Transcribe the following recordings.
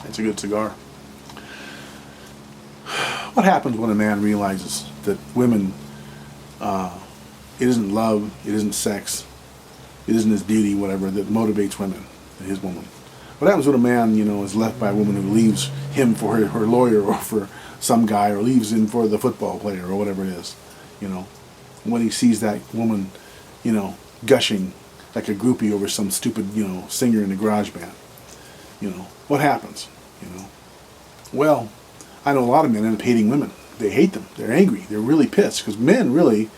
It's a good cigar. What happens when a man realizes that women, it isn't love, it isn't sex, it isn't his beauty, whatever, that motivates women, his woman? What happens when a man, is left by a woman who leaves him for her lawyer or for some guy, or leaves him for the football player or whatever it is, when he sees that woman, gushing like a groupie over some stupid, singer in a garage band, what happens, Well, I know a lot of men end up hating women. They hate them. They're angry. They're really pissed because men really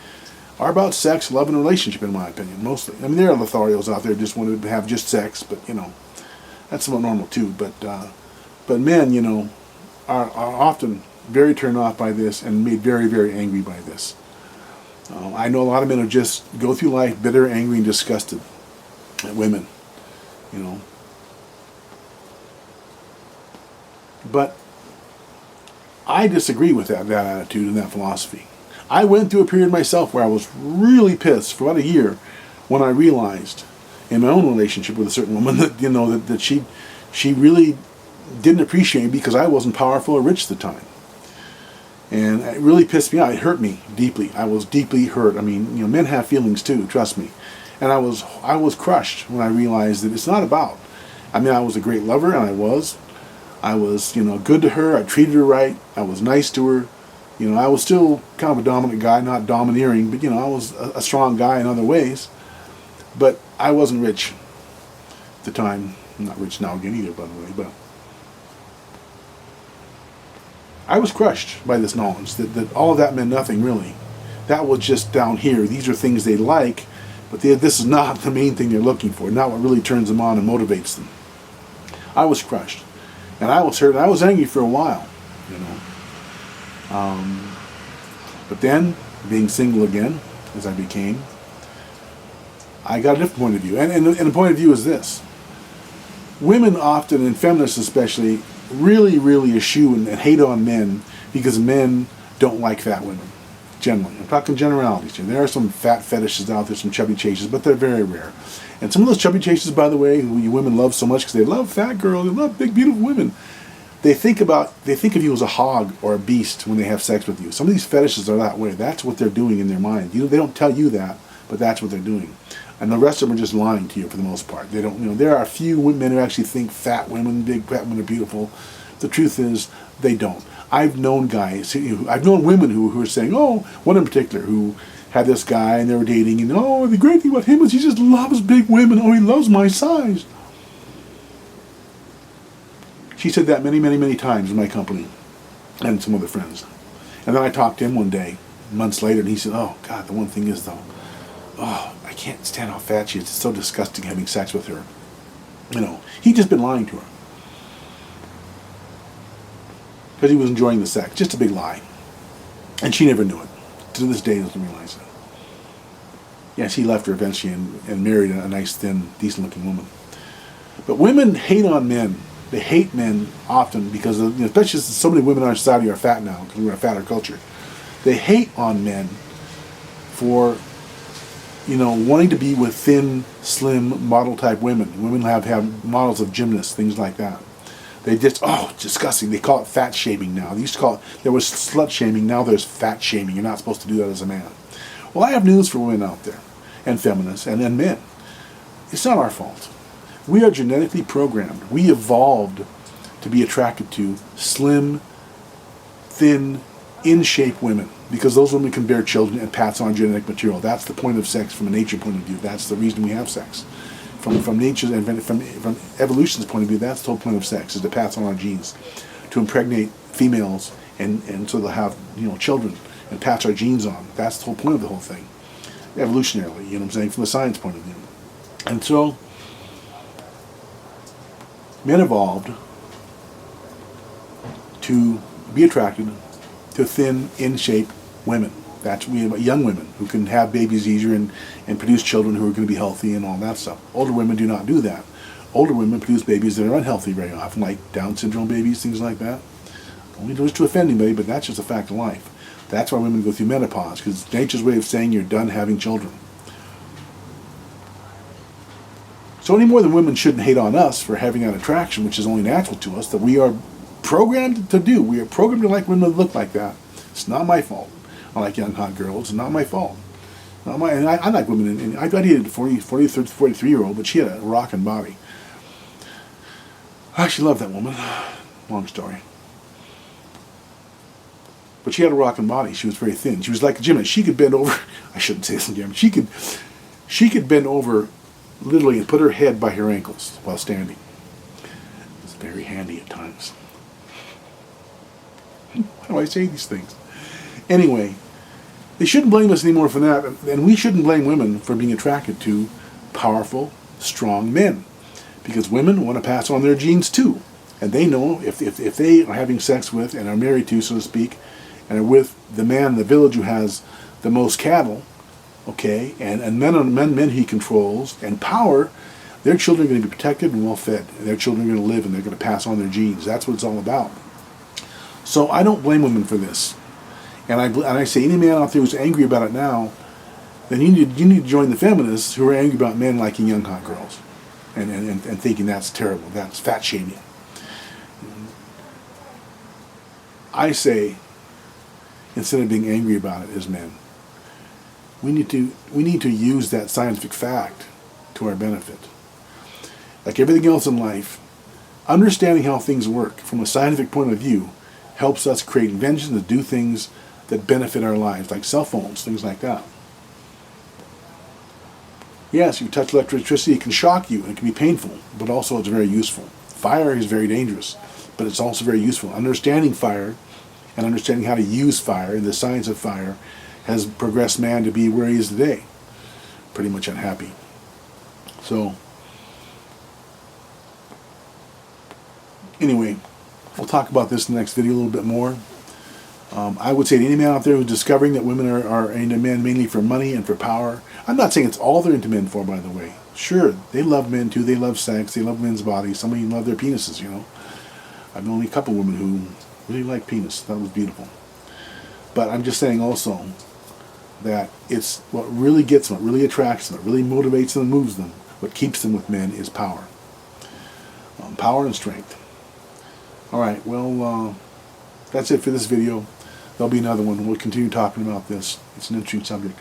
are about sex, love, and relationship, in my opinion, mostly. I mean, there are Lotharios out there who just want to have just sex, but, that's somewhat normal too. But men, are often very turned off by this and made very, very angry by this. I know a lot of men who just go through life bitter, angry, and disgusted at women, But I disagree with that attitude and that philosophy. I went through a period myself where I was really pissed for about a year when I realized in my own relationship with a certain woman that, that she really didn't appreciate me because I wasn't powerful or rich at the time. And it really pissed me out. It hurt me deeply. I was deeply hurt. I mean, men have feelings too, trust me. And I was crushed when I realized that it's not about. I mean, I was a great lover, and I was, good to her. I treated her right. I was nice to her. I was still kind of a dominant guy, not domineering, but, I was a strong guy in other ways. But I wasn't rich at the time. I'm not rich now again either, by the way, but I was crushed by this knowledge that all of that meant nothing, really. That was just down here. These are things they like, but this is not the main thing they're looking for, not what really turns them on and motivates them. I was crushed, and I was hurt, and I was angry for a while, But then, being single again, as I became, I got a different point of view. And the point of view is this. Women often, and feminists especially, really, really eschew and hate on men because men don't like fat women, generally. I'm talking generalities here. There are some fat fetishes out there, some chubby chases, but they're very rare. And some of those chubby chases, by the way, who you women love so much because they love fat girls, they love big, beautiful women, they think of you as a hog or a beast when they have sex with you. Some of these fetishes are that way. That's what they're doing in their mind. They don't tell you that, but that's what they're doing. And the rest of them are just lying to you for the most part. They don't, there are a few men who actually think fat women, big fat women are beautiful. The truth is, they don't. I've known women who are saying, one in particular who had this guy and they were dating, and the great thing about him is he just loves big women. He loves my size. She said that many, many, many times in my company and some other friends. And then I talked to him one day, months later, and he said, oh, God, the one thing is, though, I can't stand how fat she is. It's so disgusting having sex with her. He'd just been lying to her. Because he was enjoying the sex. Just a big lie. And she never knew it. To this day, doesn't realize it. Yes, he left her eventually and married a nice, thin, decent-looking woman. But women hate on men. They hate men often because, especially so many women in our society are fat now, because we're a fatter culture. They hate on men for, wanting to be with thin, slim, model-type women. Women have models of gymnasts, things like that. They just, it's disgusting. They call it fat shaming now. They used to call it, there was slut shaming, now there's fat shaming. You're not supposed to do that as a man. Well, I have news for women out there, and feminists, and men. It's not our fault. We are genetically programmed. We evolved to be attracted to slim, thin, in-shape women because those women can bear children and pass on genetic material. That's the point of sex from a nature point of view. That's the reason we have sex. From nature and from evolution's point of view, that's the whole point of sex, is to pass on our genes, to impregnate females and so they'll have children and pass our genes on. That's the whole point of the whole thing, evolutionarily. From a science point of view. And so men evolved to be attracted to thin, in-shape women. We have young women who can have babies easier and produce children who are going to be healthy and all that stuff. Older women do not do that. Older women produce babies that are unhealthy very often, like Down syndrome babies, things like that. Only does to offend anybody, but that's just a fact of life. That's why women go through menopause, because it's nature's way of saying you're done having children. So any more than women shouldn't hate on us for having that attraction, which is only natural to us, that we are programmed to do. We are programmed to like women that look like that. It's not my fault. I like young, hot girls. It's not my fault. Not my, and I like women, and I dated a 43-year-old, but she had a rocking body. I actually love that woman. Long story. But she had a rocking body. She was very thin. She was like a gymnast. She could bend over. I shouldn't say this again. She could bend over literally and put her head by her ankles while standing. It's very handy at times. Why do I say these things? Anyway, they shouldn't blame us anymore for that, and we shouldn't blame women for being attracted to powerful, strong men. Because women want to pass on their genes too. And they know if they are having sex with and are married to, so to speak, and are with the man in the village who has the most cattle, okay, and men he controls, and power, their children are going to be protected and well fed. And their children are going to live and they're going to pass on their genes. That's what it's all about. So I don't blame women for this. And I say any man out there who's angry about it now, then you need to join the feminists who are angry about men liking young hot girls and thinking that's terrible, that's fat shaming. I say, instead of being angry about it as men, we need to use that scientific fact to our benefit. Like everything else in life, understanding how things work from a scientific point of view helps us create inventions to do things that benefit our lives, like cell phones, things like that. Yes, you touch electricity, it can shock you, and it can be painful, but also it's very useful. Fire is very dangerous, but it's also very useful. Understanding fire and understanding how to use fire and the science of fire has progressed man to be where he is today. Pretty much unhappy. So, anyway, we'll talk about this in the next video a little bit more. I would say to any man out there who's discovering that women are into men mainly for money and for power. I'm not saying it's all they're into men for, by the way. Sure, they love men too. They love sex. They love men's bodies. Some of them love their penises, you know. I've known a couple women who really like penis. That was beautiful. But I'm just saying also that it's what really gets them, what really attracts them, what really motivates them and moves them, what keeps them with men is power. Power and strength. All right, well, that's it for this video. There'll be another one. We'll continue talking about this. It's an interesting subject.